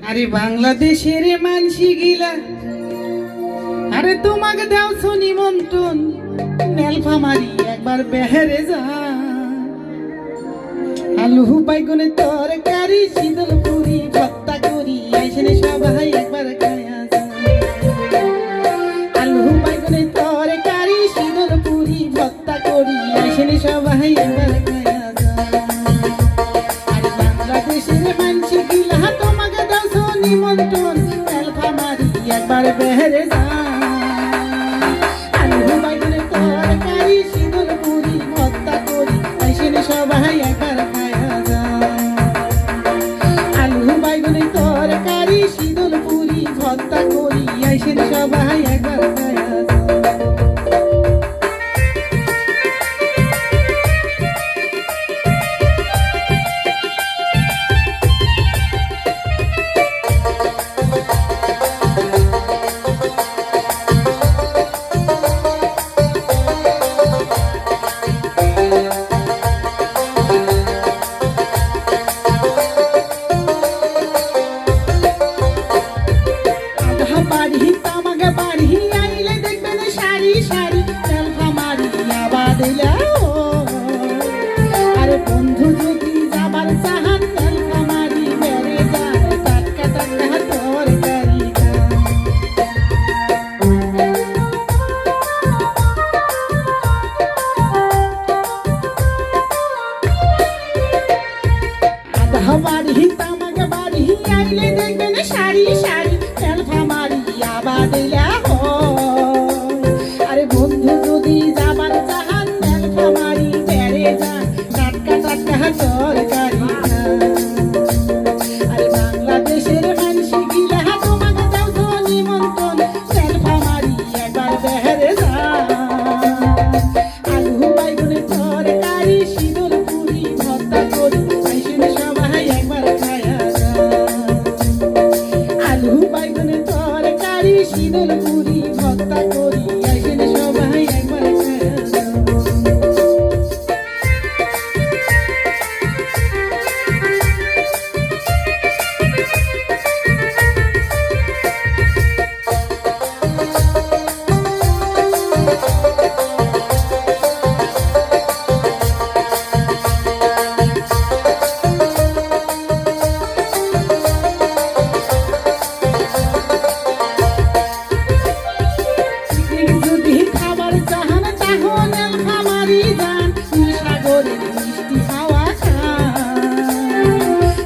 আরে বাংলাদেশের মানসি গিলা, আরে তোমাকে দাও নিমন্ত্রণ, নেলফামারি একবার বেহেরে যা। আলু বাইগুনে তরকারি, শীতল পুরি ভর্তা করি, আইসেনে সবাই একবার খায়া যা। আলু বাইগুনে তরকারি, শীতল পুরি ভর্তা করি, আইসেনে সবাই একবার খায়া যা। আরে বাংলাদেশের মানসি গিলা, তোমাকে দাও নিমন্ত্রণ, নেলফামারি একবার বেহেরে যা। আলু বাইগুনে তরকারি, শীতল পুরি ভর্তা করি, আইসেনে সবাই একবার খায়া যা। আলু বাইগুনে তরকারি, শীতল পুরি ভর্তা করি, আইসেনে সবাই একবার খায়া যা। বন্ধু যদি যাবার চাহান, নেলফামারি বেড়ে যান, টাটকা টাটকা তরকারি খান। আধা বাড়ি তামাকে বাড়ি আইলে দেখবেন সারি সারি, নেলফামারি আবাদিলা হয়। আরে বন্ধু যদি যাবার চাহান, নেলফামারি বেড়ে যান, টাটকা টাটকা তরকারি